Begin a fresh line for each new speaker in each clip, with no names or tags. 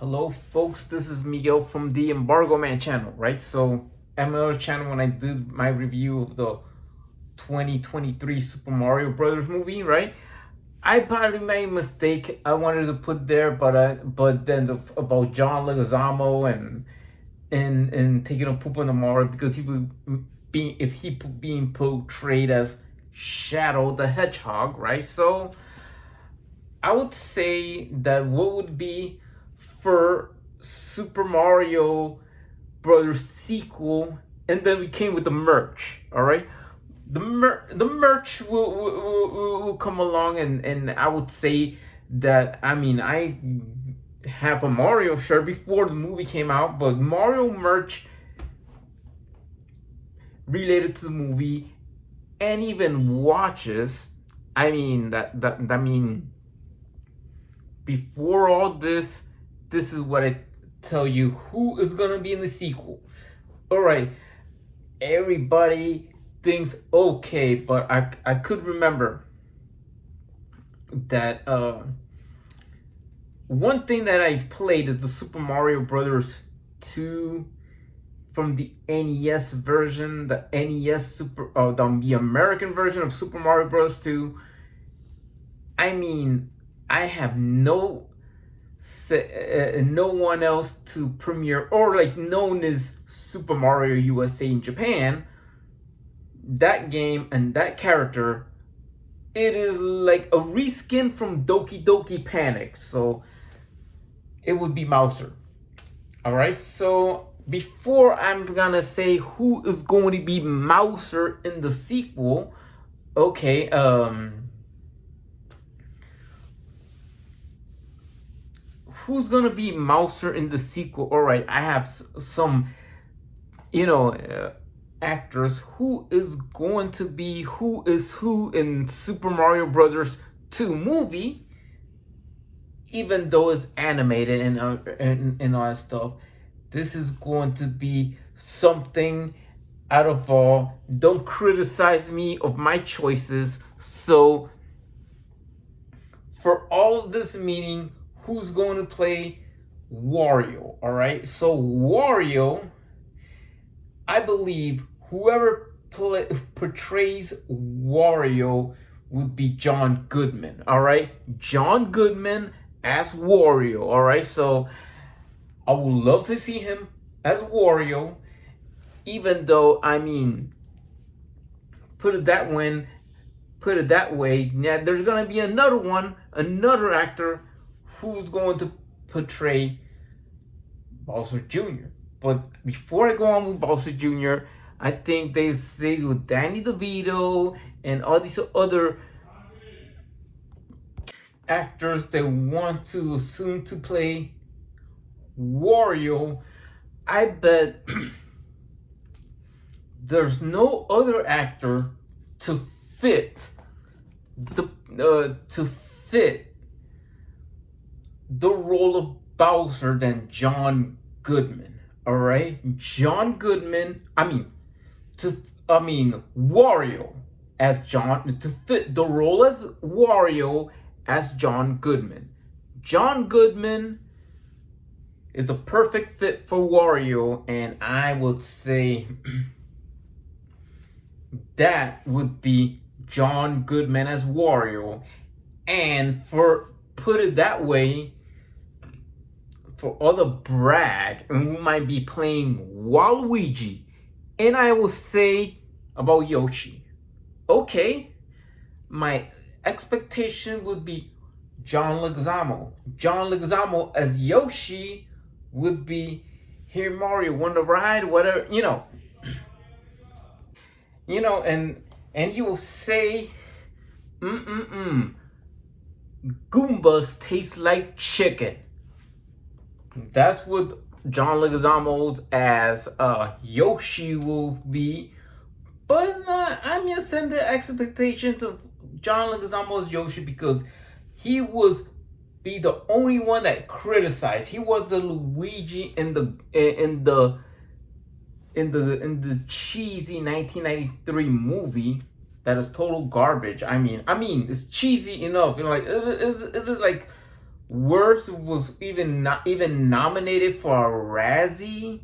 Hello, folks. This is Miguel from the Embargo Man channel, right? So, at my other channel, when I did my review of the 2023 Super Mario Brothers movie, right? I probably made a mistake. I wanted to put there, but then about John Leguizamo and taking a poop on the Mario because he would be if he being portrayed as Shadow the Hedgehog, right? So I would say that what would be for Super Mario Brothers sequel, and then we came with the merch. All right, the merch will come along, and I would say that I have a Mario shirt before the movie came out, but Mario merch related to the movie and even watches. Before all this, this is what I tell you who is gonna be in the sequel. All right, everybody thinks okay, but I could remember that one thing that I've played is the Super Mario Brothers 2 from the NES version, the NES the American version of Super Mario Bros. 2. I have no one else to premiere or like known as Super Mario USA in Japan. That game and that character, it is like a reskin from Doki Doki Panic, so it would be Mouser. All right, so before I'm gonna say who is going to be Mouser in the sequel, okay, who's gonna be Mouser in the sequel? All right, I have some, actors who is going to be who is who in Super Mario Brothers 2 movie, even though it's animated and all that stuff. This is going to be something out of all. Don't criticize me of my choices. So for all of this meaning, who's going to play Wario? All right, so Wario, I believe whoever portrays Wario would be John Goodman. All right, John Goodman as Wario. All right, so I would love to see him as Wario, even though put it that way, yeah, there's gonna be another actor who's going to portray Bowser Jr. But before I go on with Bowser Jr., I think they say with Danny DeVito and all these other actors they want to assume to play Wario. I bet there's no other actor to fit the role of Bowser than John Goodman. All right, John Goodman. Wario as John, to fit the role as Wario as John Goodman. John Goodman is the perfect fit for Wario, and I would say that would be John Goodman as Wario. And for put it that way, for other brag, and we might be playing Waluigi, and I will say about Yoshi. Okay, my expectation would be John Leguizamo. John Leguizamo as Yoshi would be here Mario, want to ride, whatever, and he will say, Goombas taste like chicken. That's what John Leguizamo's as Yoshi will be. But I'm gonna send the expectation to John Leguizamo's Yoshi because he was the only one that criticized. He was the Luigi in the cheesy 1993 movie that is total garbage. It's cheesy enough. It is like Worse was even not even nominated for a Razzie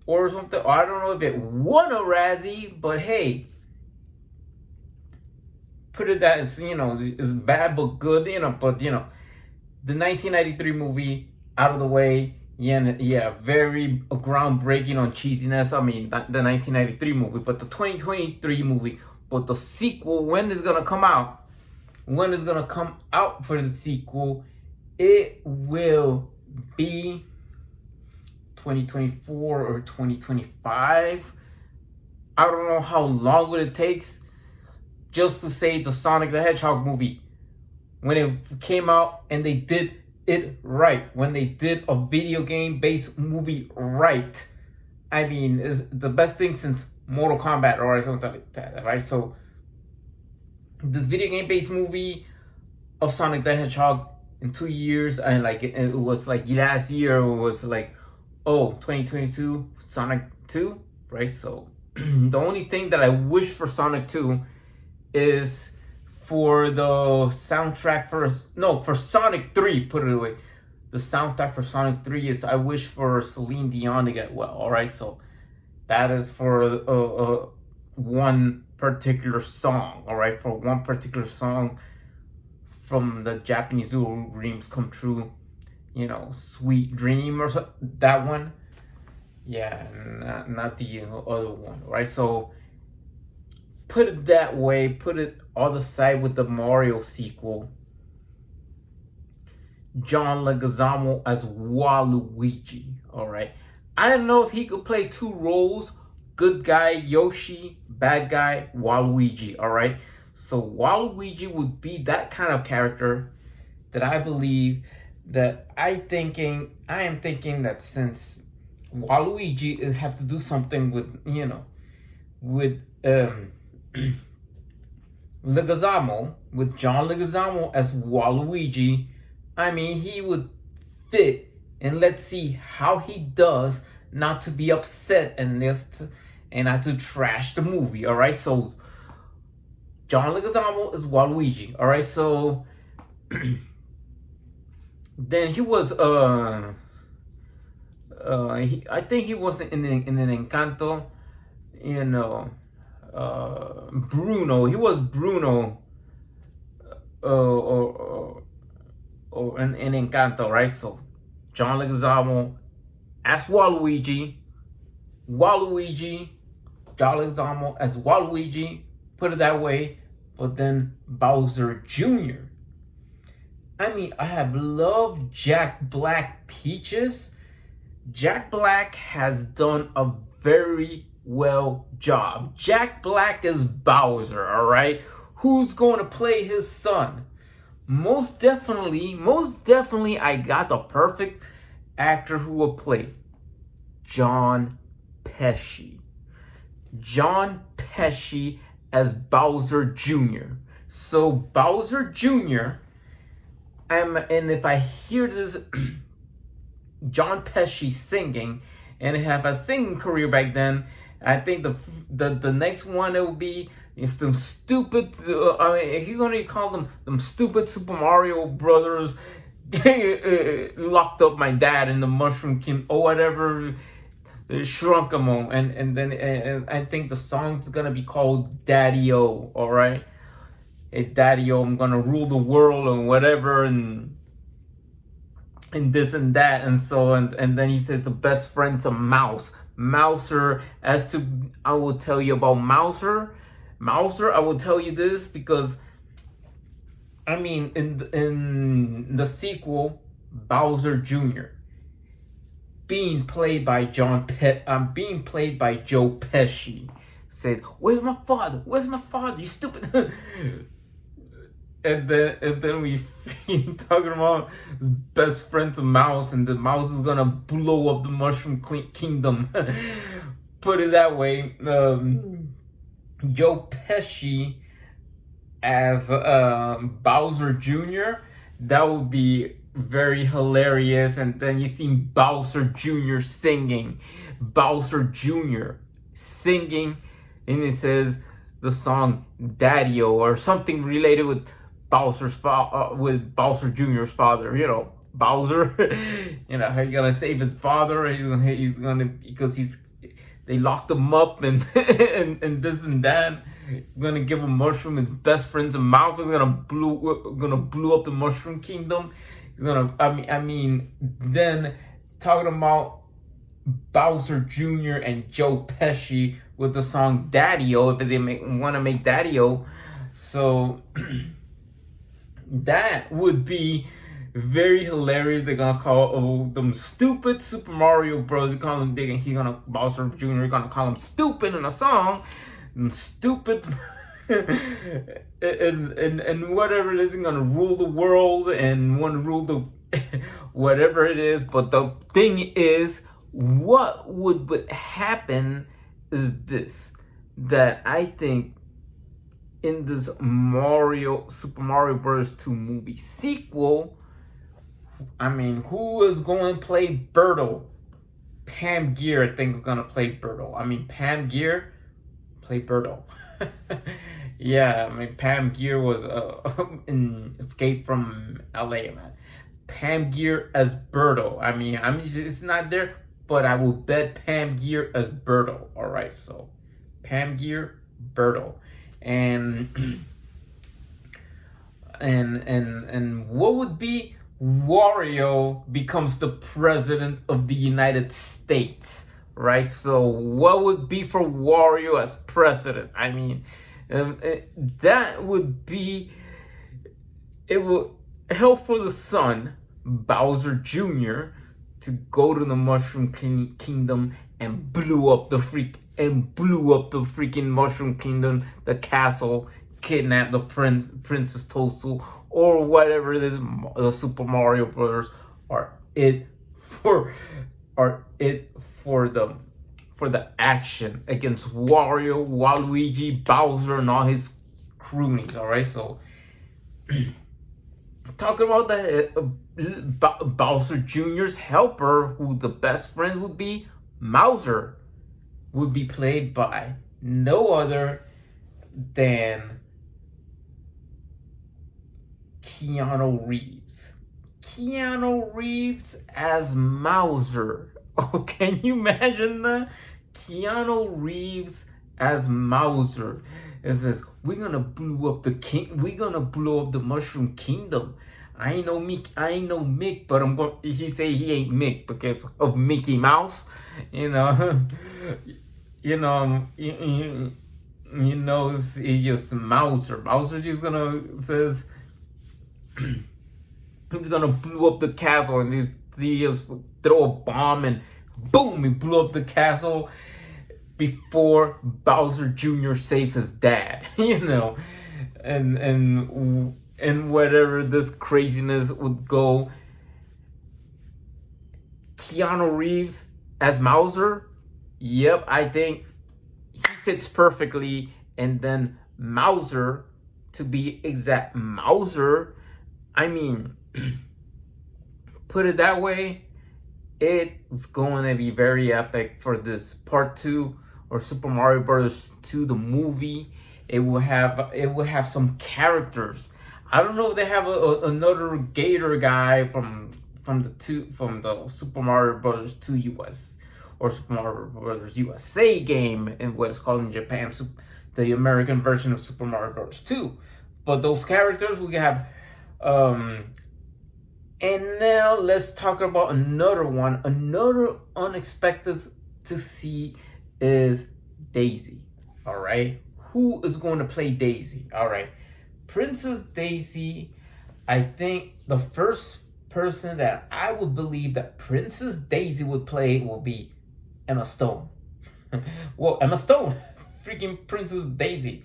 or something. I don't know if it won a Razzie, but hey, put it that it's, it's bad but good, but the 1993 movie out of the way. Yeah, yeah, very groundbreaking on cheesiness. I mean, the 1993 movie, but the 2023 movie, but the sequel, when is gonna come out? When is gonna come out for the sequel? It will be 2024 or 2025. I don't know how long it takes just to say the Sonic the Hedgehog movie, when it came out and they did it right, when they did a video game based movie right. I mean, it's the best thing since Mortal Kombat or something like that, right? So this video game based movie of Sonic the Hedgehog in 2 years, and like it was like last year, it was like, oh, 2022 Sonic 2, right? So the only thing that I wish for Sonic 2 is for the soundtrack for Sonic 3, put it away. The soundtrack for Sonic 3 is, I wish for Celine Dion to get well, all right? So that is for one particular song, all right? For one particular song from the Japanese Little Dreams Come True, Sweet Dream or that one. Yeah, not the other one, right? So put it that way, put it on the side with the Mario sequel. John Leguizamo as Waluigi, all right? I don't know if he could play two roles, good guy Yoshi, bad guy Waluigi, all right? So Waluigi would be that kind of character that I believe that I am thinking that since Waluigi is have to do something with, with Leguizamo, with John Leguizamo as Waluigi, I mean, he would fit, and let's see how he does not to be upset and not to trash the movie, all right? So John Leguizamo is Waluigi, all right? So then he was I think he was in an Encanto, Bruno. He was Bruno, or in Encanto, right? So John Leguizamo as Waluigi, John Leguizamo as Waluigi, put it that way. But then Bowser Jr. I mean, I have loved Jack Black Peaches. Jack Black has done a very well job. Jack Black is Bowser, all right? Who's going to play his son? Most definitely, I got the perfect actor who will play John Pesci. John Pesci as Bowser Jr. So Bowser Jr., and if I hear this John Pesci singing, and have a singing career back then, I think the next one it will be some stupid. He's gonna call them stupid Super Mario Brothers. Locked up my dad in the Mushroom King or whatever. Shrunk him, and then I think the song's gonna be called Daddy-O. All right, hey Daddy-O, I'm gonna rule the world and whatever, and this and that, and so and then he says the best friend's a mouse. Mouser, as to I will tell you about Mouser, I will tell you this because I mean in the sequel, Bowser Jr. being played by Joe Pesci says, "Where's my father? Where's my father? You stupid." And then we talking about his best friend's a mouse, and the mouse is gonna blow up the Mushroom Kingdom. Put it that way. Joe Pesci as Bowser Jr., that would be very hilarious. And then you see Bowser Jr. singing, and it says the song Daddy-O or something related with Bowser Jr.'s father, Bowser. You know, he's gonna save his father. He's gonna because they locked him up and and this and that. Gonna give him mushroom. His best friend's mouth is gonna blew up the Mushroom Kingdom. He's gonna. I mean, then talking about Bowser Jr. and Joe Pesci with the song Daddy-O, if they want to make Daddy-O. So that would be very hilarious. They're gonna call them stupid Super Mario Bros. Bowser Jr. Gonna call him stupid in a song. And stupid and whatever it is, gonna rule the world and want to rule the whatever it is. But the thing is, what would happen is this, that I think in this Super Mario Bros. 2 movie sequel, I mean, who is going to play Birdo? Pam Grier, I think, is going to play Birdo. I mean, Pam Grier play Birdo. Yeah, I mean, Pam Grier was in Escape from LA, man. Pam Grier as Birdo. I mean, it's not there, but I will bet Pam Grier as Birdo. All right, so Pam Grier, Birdo, and what would be Wario becomes the president of the United States, right? So what would be for Wario as president? I mean, that would be, it will help for the son, Bowser Jr., to go to the Mushroom Kingdom and blew up the freaking Mushroom Kingdom, the castle, kidnap the Princess Toadstool, or whatever it is, the Super Mario Brothers are it for the action against Wario, Waluigi, Bowser, and all his cronies. All right, so talking about the Bowser Jr.'s helper, who the best friend would be, Mauser, would be played by no other than Keanu Reeves. Keanu Reeves as Mauser. Oh, can you imagine that? Keanu Reeves as Mauser. It says, we're gonna blow up the Mushroom Kingdom. I ain't no Mick, but he say he ain't Mick because of Mickey Mouse. You know, you know, it's just Mauser. Mauser just says he's gonna blow up the castle, and he just throw a bomb and boom, he blew up the castle before Bowser Jr. saves his dad. You know, and whatever this craziness would go, Keanu Reeves as Mauser, yep, I think he fits perfectly. And then Mauser, to be exact, Mauser, I mean, put it that way, it's going to be very epic for this part 2 or Super Mario Bros. 2, the movie. It will have some characters. I don't know if they have another Gator guy from the Super Mario Bros. 2 US or Super Mario Bros. USA game, in what it's called in Japan, the American version of Super Mario Bros. 2. But those characters we have. And now let's talk about another one. Another unexpected to see is Daisy. All right, who is going to play Daisy? All right, Princess Daisy. I think the first person that I would believe that Princess Daisy would play will be Emma Stone. Well, Emma Stone, freaking Princess Daisy.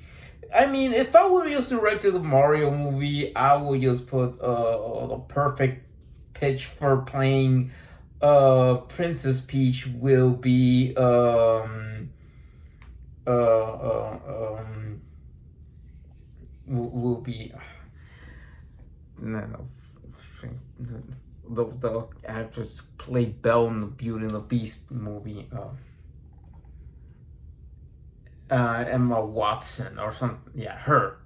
I mean, if I were just directed the Mario movie, I would just put the perfect pitch for playing Princess Peach will be will be no, the actress played Belle in the Beauty and the Beast movie. Emma Watson or something. Yeah, her.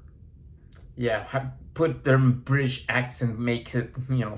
Yeah, put their British accent, makes it, you know,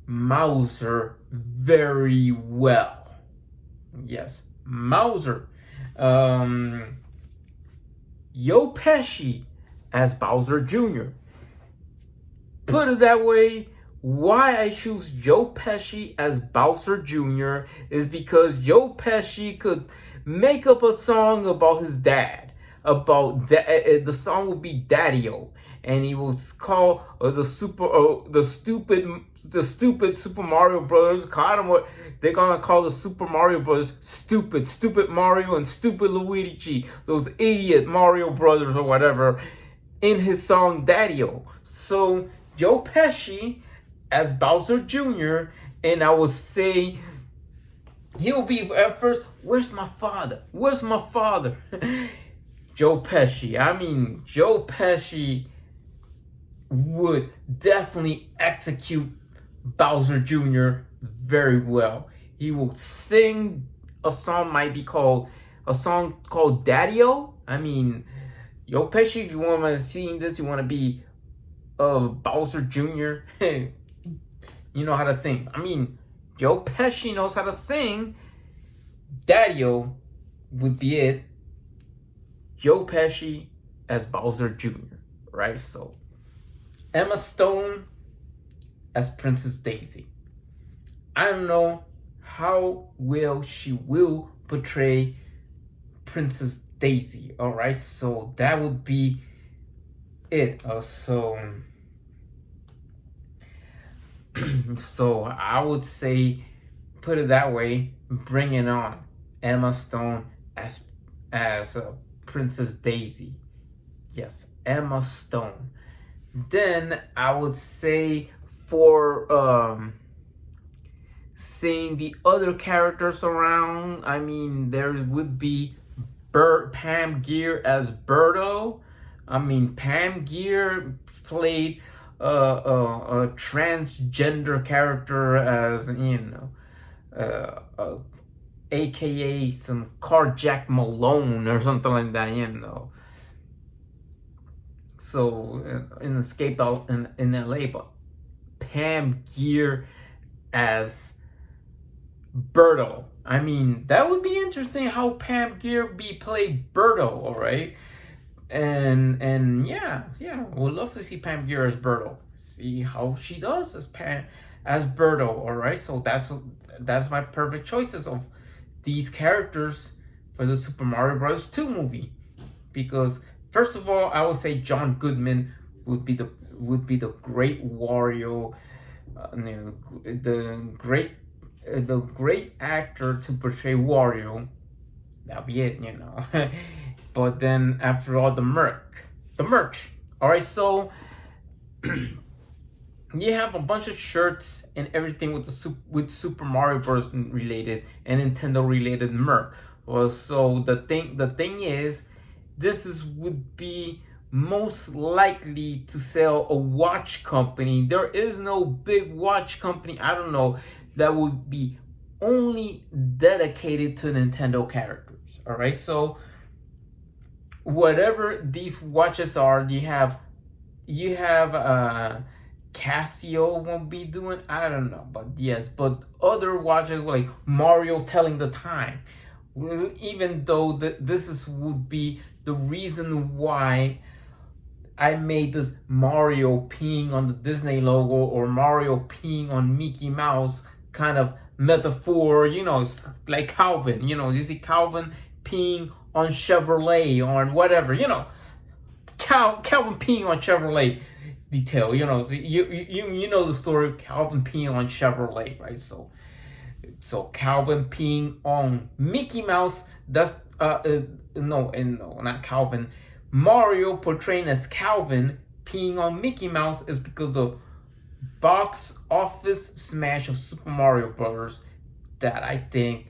Mauser very well. Yes, Mauser. Joe Pesci as Bowser Jr. Put it that way, why I choose Joe Pesci as Bowser Jr. is because Joe Pesci could make up a song about his dad. The song would be Daddy-O, and he would call the stupid Super Mario Brothers. What they're gonna call the Super Mario Brothers stupid Mario and stupid Luigi, those idiot Mario Brothers or whatever, in his song Daddy-O. So Joe Pesci as Bowser Jr., and I would say he'll be at first, where's my father? Where's my father? Joe Pesci. I mean, Joe Pesci would definitely execute Bowser Jr. very well. He will sing a song called Daddy-O. I mean, Joe Pesci, if you want to see this, you want to be Bowser Jr., you know how to sing. I mean, Joe Pesci knows how to sing. Daddy-O would be it. Joe Pesci as Bowser Jr., right? So, Emma Stone as Princess Daisy. I don't know how well she will portray Princess Daisy, all right? So, that would be it. So I would say, put it that way, bring it on. Emma Stone as Princess Daisy. Yes, Emma Stone. Then I would say, for seeing the other characters around, I mean, there would be Pam Grier as Birdo. I mean, Pam Grier played a transgender character as, aka some Carjack Malone or something like that, So in Escape Out in LA, but Pam Grier as Birdo. I mean, that would be interesting how Pam Grier played Birdo, all right? And yeah, we'd love to see Pam Grier as Birdo. See how she does as Birdo, all right? So that's my perfect choices of these characters for the Super Mario Bros. 2 movie. Because first of all, I would say John Goodman would be the great Wario, the great actor to portray Wario. That'll be it, But then after all, the merch. All right, so you have a bunch of shirts and everything with Super Mario Bros. Related and Nintendo related merch. Well, so the thing is, would be most likely to sell a watch company. There is no big watch company, I don't know, that would be only dedicated to Nintendo characters. All right, so whatever these watches are, you have Casio won't be doing, I don't know, but yes, but other watches like Mario telling the time, even though this would be the reason why I made this Mario peeing on the Disney logo or Mario peeing on Mickey Mouse kind of metaphor, it's like Calvin, you see Calvin peeing on Chevrolet or whatever, Calvin peeing on Chevrolet detail, so you know the story of Calvin peeing on Chevrolet, right? So Calvin peeing on Mickey Mouse, that's no, not Calvin. Mario portraying as Calvin peeing on Mickey Mouse is because the box office smash of Super Mario Brothers that I think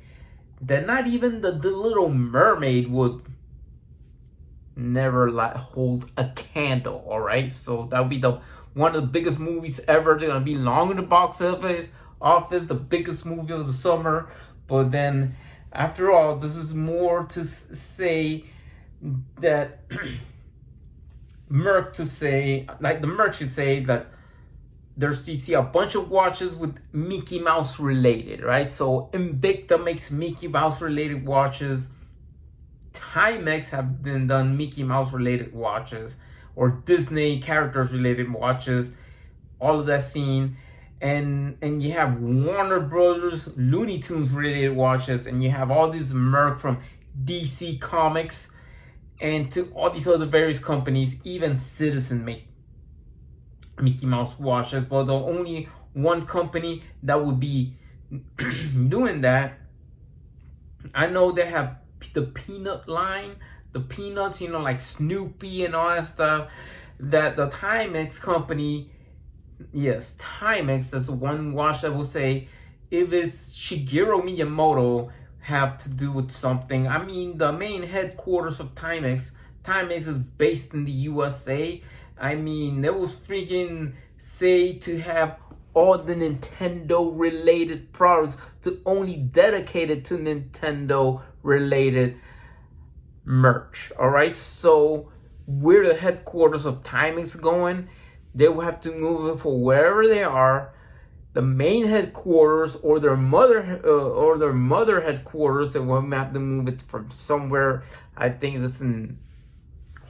that not even the Little Mermaid would never hold a candle. All right, so that would be one of the biggest movies ever. They're gonna be long in the box office, the biggest movie of the summer. But then, after all, this is more to say that the merch to say that there's you see a bunch of watches with Mickey Mouse related, right? So Invicta makes Mickey Mouse related watches. Timex have been done Mickey Mouse related watches or Disney characters related watches. All of that scene. And you have Warner Brothers Looney Tunes related watches, and you have all these Merc from DC Comics, and to all these other various companies. Even Citizen make Mickey Mouse watches, but the only one company that would be doing that, I know they have the Peanut line, the Peanuts, like Snoopy and all that stuff. That the Timex company, yes, Timex, that's one watch that will say if it's Shigeru Miyamoto have to do with something. I mean, the main headquarters of Timex is based in the USA. I mean, they was freaking say to have all the Nintendo related products to only dedicated to Nintendo related merch. All right, so where the headquarters of Timex going, they will have to move it for wherever they are, the main headquarters or their mother headquarters. They will have to move it from somewhere. I think it's in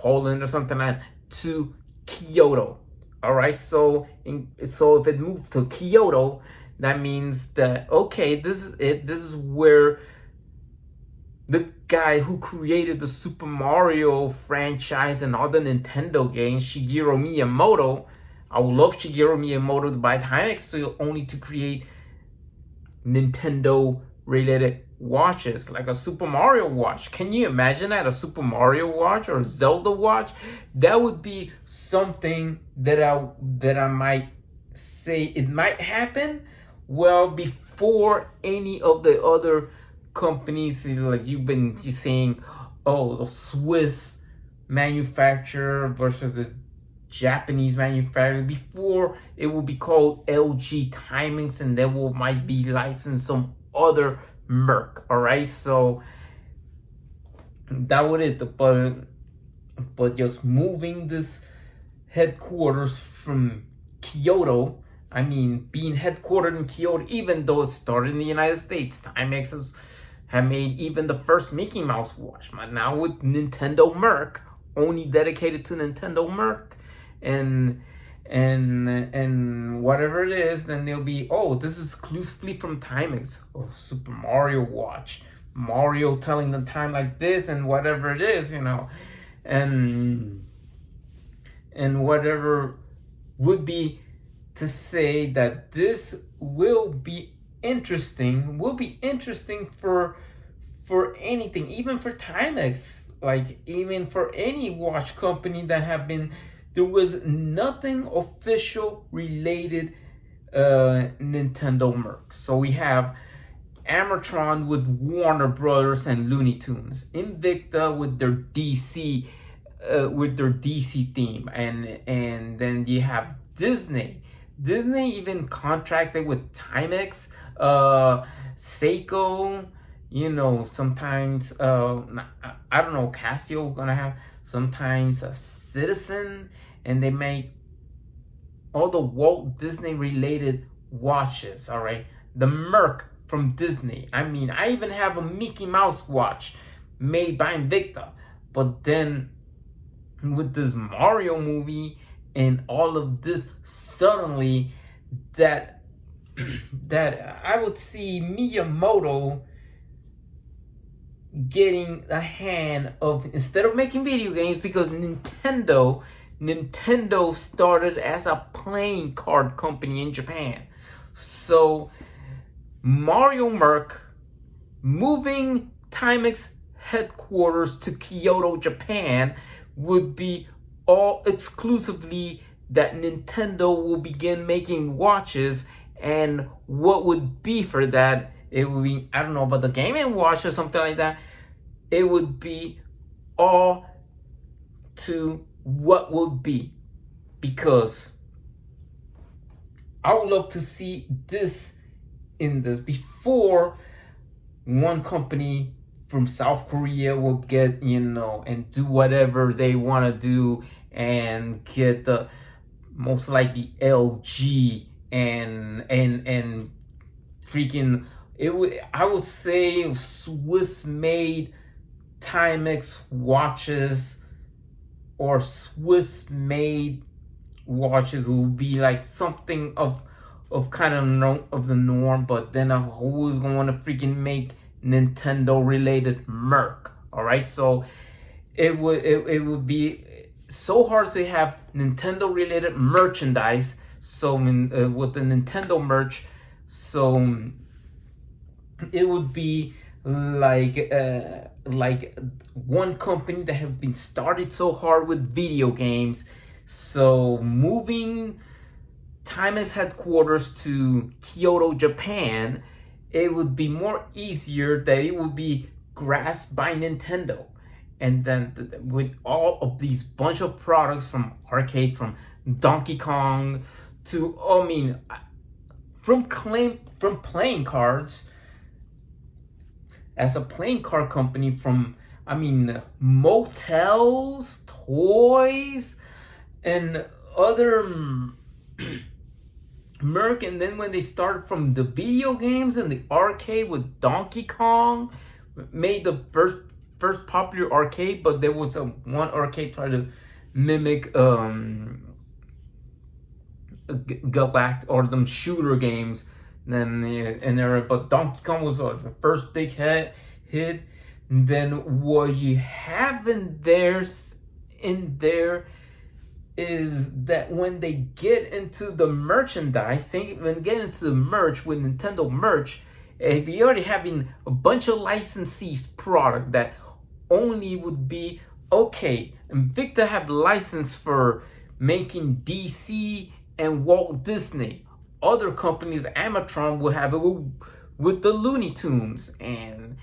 Holland or something like that, to Kyoto. All right, so if it moved to Kyoto, that means that okay, this is it. This is where the guy who created the Super Mario franchise and all the Nintendo games, Shigeru Miyamoto. I would love Shigeru Miyamoto to buy Timex only to create Nintendo related watches, like a Super Mario watch. Can you imagine that? A Super Mario watch or Zelda watch? That would be something that I might say it might happen. Well, before any of the other companies, like you've been saying, oh, the Swiss manufacturer versus the Japanese manufacturer, before it will be called LG Timings, and then might be licensed some other Merc. All right, so that would it. But just moving this headquarters from Kyoto, I mean, being headquartered in Kyoto, even though it started in the United States, Timex have made even the first Mickey Mouse watch. But now with Nintendo Merc, only dedicated to Nintendo Merc, and whatever it is, then they'll be, oh, this is exclusively from Timex. Or Super Mario watch, Mario telling the time like this, and whatever it is, and whatever would be to say that this will be interesting for anything, even for Timex, like even for any watch company that have been. There was nothing official related Nintendo Merc. So we have Amatron with Warner Brothers and Looney Tunes, Invicta with their DC theme, and then you have Disney. Disney even contracted with Timex, Seiko. Sometimes I don't know, Casio gonna have sometimes a Citizen, and they make all the Walt Disney related watches. All right, the Merc from Disney. I mean, I even have a Mickey Mouse watch made by Invicta. But then with this Mario movie and all of this, suddenly that I would see Miyamoto getting a hand of, instead of making video games, because Nintendo started as a playing card company in Japan. So Mario Merc moving Timex headquarters to Kyoto, Japan, would be all exclusively that Nintendo will begin making watches. And what would be for that? It would be, I don't know, about the Game & Watch or something like that. It would be all to what would be. Because I would love to see this in this before one company from South Korea will get, and do whatever they want to do and get the most likely LG and freaking, I would say Swiss made Timex watches or Swiss made watches will be like something of kind of of the norm. But then I'm always gonna want to freaking make Nintendo related merc. All right, so it would be so hard to have Nintendo related merchandise. So with the Nintendo merch, so it would be like one company that have been started so hard with video games. So moving Timex headquarters to Kyoto, Japan, it would be more easier that it would be grasped by Nintendo. And then with all of these bunch of products from arcades, from Donkey Kong to, from playing cards, as a playing card company, from motels, toys, and other merc. And then when they started from the video games and the arcade with Donkey Kong, made the first popular arcade. But there was one arcade tried to mimic Galact or them shooter games. Then and there, but Donkey Kong was the first big hit. And then what you have in there is that when they get into the merchandise, when they get into the merch with Nintendo merch, if you're already having a bunch of licensees product that only would be okay, and Victor have license for making DC and Walt Disney. Other companies, Amatron, will have it with the Looney Tunes, and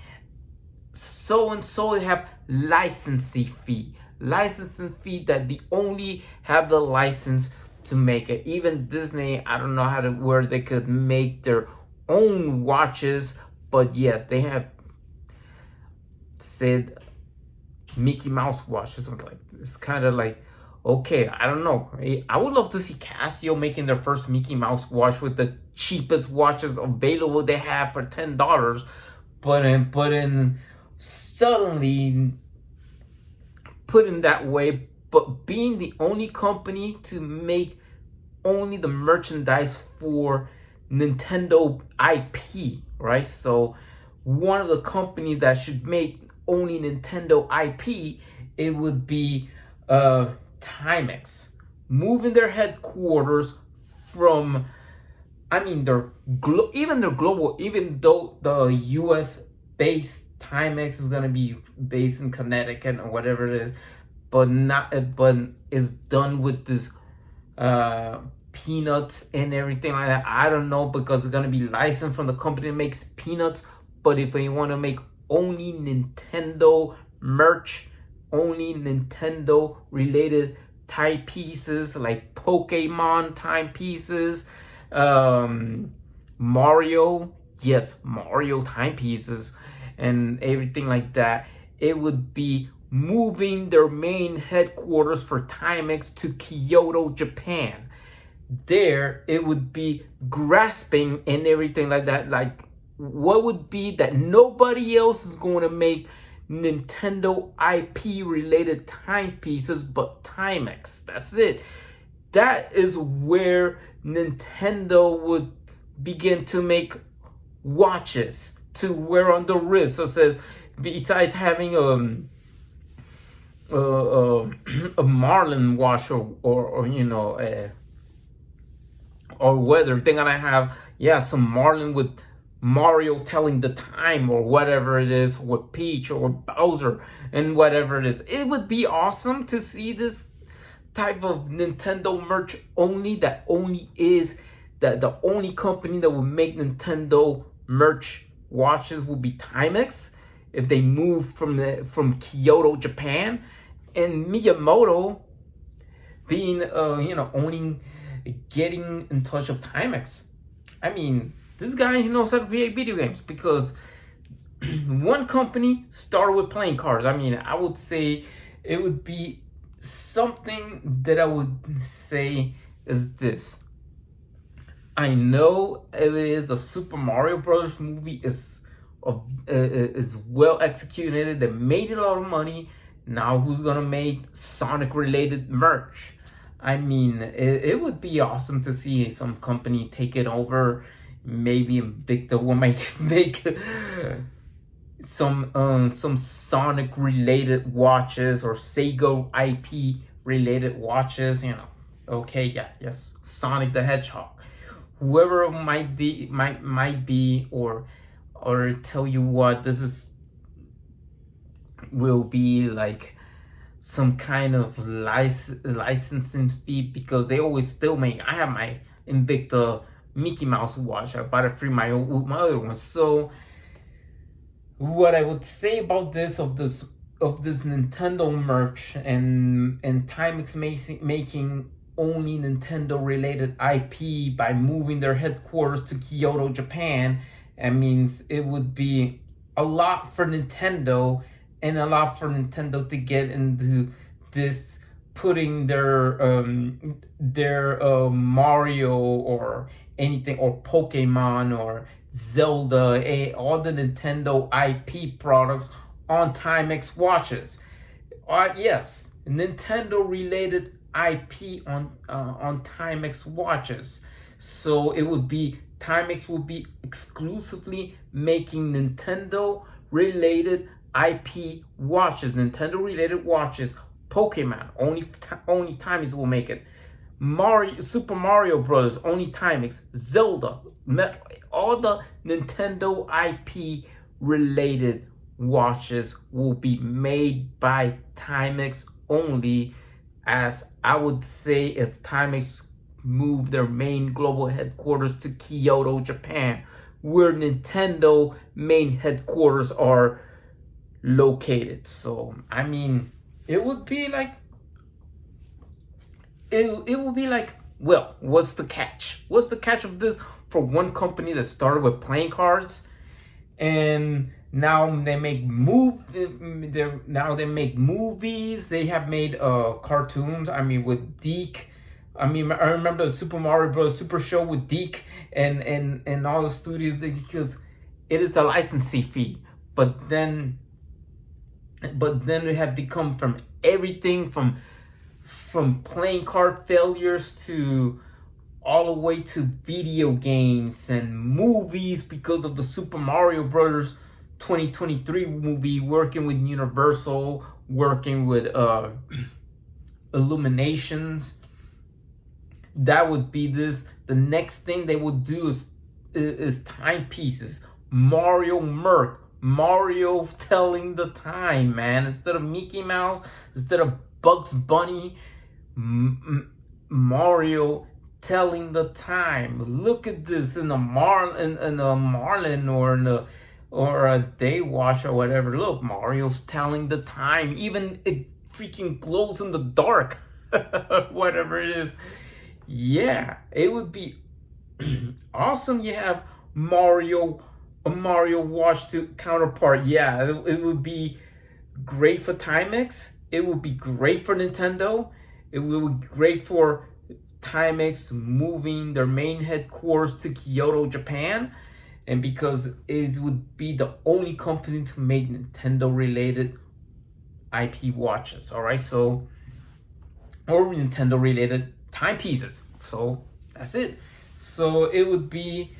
so they have licensing fee that they only have the license to make it. Even Disney, I don't know where they could make their own watches, but yes, they have said Mickey Mouse watches. Like, it's kind of like, okay, I don't know. I would love to see Casio making their first Mickey Mouse watch with the cheapest watches available they have for $10. But in suddenly put in that way, but being the only company to make only the merchandise for Nintendo IP, right? So one of the companies that should make only Nintendo IP, it would be Timex, moving their headquarters from, even their global, even though the US based Timex is gonna be based in Connecticut or whatever it is, but is done with this peanuts and everything like that. I don't know, because it's gonna be licensed from the company that makes peanuts. But if they want to make only Nintendo merch, only Nintendo related timepieces, like Pokemon timepieces, Mario timepieces, and everything like that, it would be moving their main headquarters for Timex to Kyoto, Japan. There, it would be grasping and everything like that. Like, what would be that nobody else is going to make Nintendo IP related timepieces but Timex. That's it. That is where Nintendo would begin to make watches to wear on the wrist. So it says, besides having a Marlin watch or or whether they're gonna have some Marlin with Mario telling the time or whatever it is, with Peach or Bowser and whatever it is. It would be awesome to see this type of Nintendo merch only. That the only company that will make Nintendo merch watches will be Timex if they move from Kyoto, Japan, and Miyamoto being getting in touch with Timex. I mean, this guy, he knows how to create video games, because one company started with playing cards. I mean, I would say it would be something that I would say is this. I know it is the Super Mario Brothers movie is well executed. They made a lot of money. Now who's gonna make Sonic related merch? I mean, it would be awesome to see some company take it over. Maybe Invicta will make some Sonic related watches or Sega IP related watches. Okay, yeah, yes, Sonic the Hedgehog, whoever it might be, or tell you what, this is will be like some kind of licensing fee, because they always still make. I have my Invicta Mickey Mouse watch. I bought it free my other one. So what I would say about this Nintendo merch and Timex making only Nintendo related IP by moving their headquarters to Kyoto, Japan, it means it would be a lot for Nintendo, and a lot for Nintendo to get into this, putting their Mario or anything, or Pokemon or Zelda, all the Nintendo IP products on Timex watches. Yes, Nintendo related IP on Timex watches. So it would be, Timex will be exclusively making Nintendo related IP watches, Nintendo related watches. Pokemon, only Timex will make it. Super Mario Brothers, only Timex. Zelda, all the Nintendo IP related watches will be made by Timex only. As I would say, if Timex moved their main global headquarters to Kyoto, Japan, where Nintendo main headquarters are located. So I mean, it would be like, well, what's the catch? What's the catch of this for one company that started with playing cards, and now they make movies. They have made cartoons. I mean, with Deke. I mean, I remember the Super Mario Bros. Super Show with Deke and all the studios, because it is the licensing fee. But then we have become from everything from playing card failures to all the way to video games and movies, because of the Super Mario Brothers 2023 movie, working with Universal, working with Illuminations. That would be this. The next thing they would do is timepieces. Mario telling the time, man. Instead of Mickey Mouse, instead of Bugs Bunny, Mario telling the time. Look at this in a Marlin or a Day Watch or whatever. Look, Mario's telling the time. Even it freaking glows in the dark. Whatever it is. Yeah, it would be awesome. You have a Mario watch to counterpart. Yeah, it would be great for Timex. It would be great for Nintendo. It would be great for Timex moving their main headquarters to Kyoto, Japan. And because it would be the only company to make Nintendo related IP watches. All right, so, or Nintendo related timepieces. So that's it. So it would be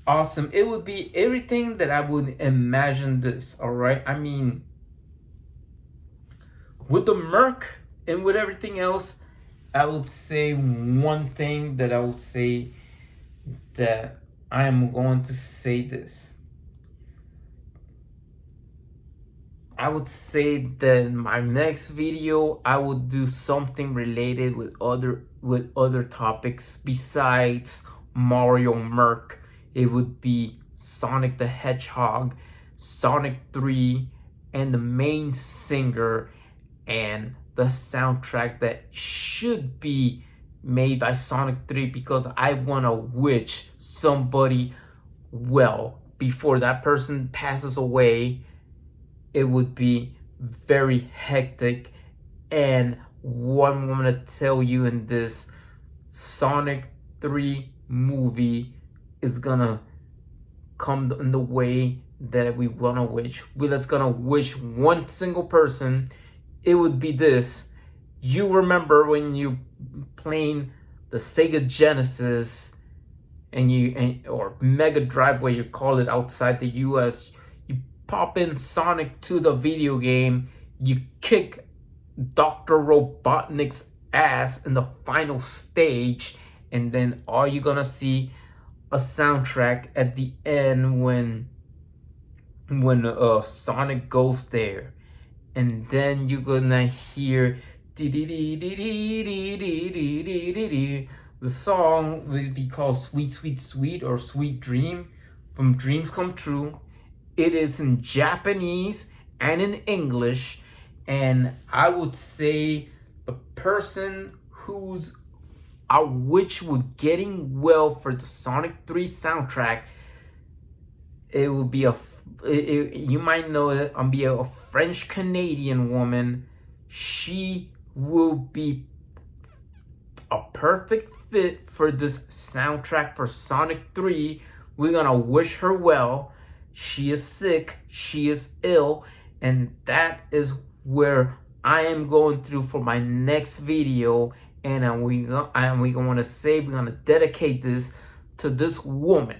awesome. It would be everything that I would imagine this. All right, I mean, with the Merc and with everything else, I would say one thing that I would say, that I am going to say this. I would say that in my next video, I would do something related with other topics besides Mario Merc. It would be Sonic the Hedgehog, Sonic 3, and the main singer, and the soundtrack that should be made by Sonic 3, because I want to wish somebody well before that person passes away. It would be very hectic. And what I'm going to tell you in this, Sonic 3 movie is gonna come in the way that we wanna wish. We're just gonna wish one single person. It would be this. You remember when you playing the Sega Genesis or Mega Drive, where you call it outside the US, you pop in Sonic to the video game, you kick Dr. Robotnik's ass in the final stage, and then are you gonna see a soundtrack at the end when Sonic goes there, and then you're gonna hear the song will be called Sweet Sweet Sweet or Sweet Dream from Dreams Come True. It is in Japanese and in English, and I would say the person which was getting well for the Sonic 3 soundtrack, it will be you might know it, be a French Canadian woman. She will be a perfect fit for this soundtrack for Sonic 3. We're gonna wish her well. She is sick, she is ill, and that is where I am going through for my next video. And we're gonna dedicate this to this woman,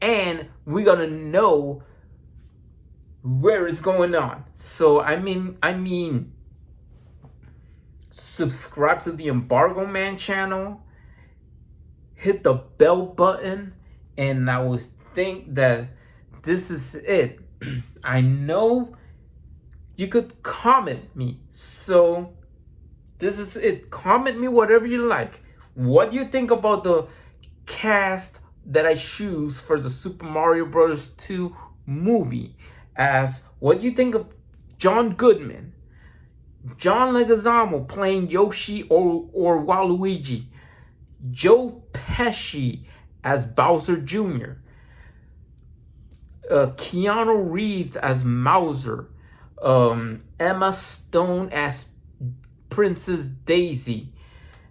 and we're gonna know where it's going on. So I mean, subscribe to the Embargo Man channel, hit the bell button, and I would think that this is it. I know you could comment me, so this is it. Comment me whatever you like. What do you think about the cast that I choose for the Super Mario Bros. 2 movie? What do you think of John Goodman, John Leguizamo playing Yoshi or Waluigi, Joe Pesci as Bowser Jr., Keanu Reeves as Mauser, Emma Stone as Princess Daisy,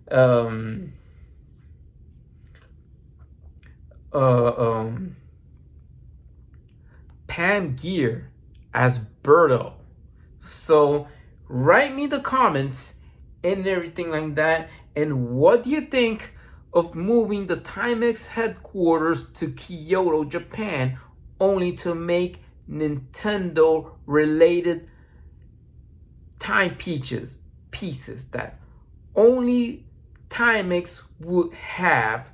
Pam Gear as Birdo. So write me the comments and everything like that. And what do you think of moving the Timex headquarters to Kyoto, Japan, only to make Nintendo related timepieces that only Timex would have,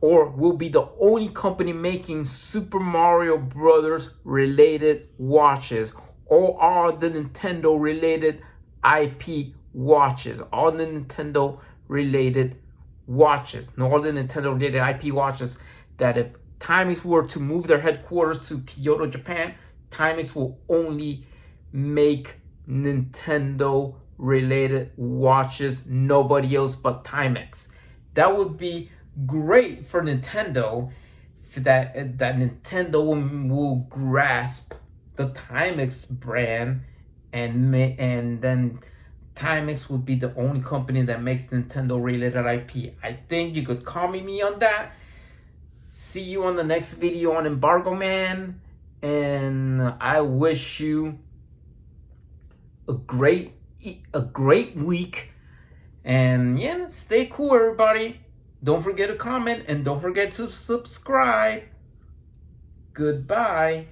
or will be the only company making Super Mario Brothers related watches, or all the Nintendo related IP watches, all the Nintendo related watches, and all the Nintendo related IP watches, that if Timex were to move their headquarters to Kyoto, Japan, Timex will only make Nintendo related watches, nobody else but Timex. That would be great for Nintendo, that Nintendo will grasp the Timex brand, and then Timex would be the only company that makes Nintendo related IP. I think you could comment me on that. See you on the next video on Embargo Man, and I wish you a great week, and yeah, stay cool, everybody. Don't forget to comment, and don't forget to subscribe. Goodbye.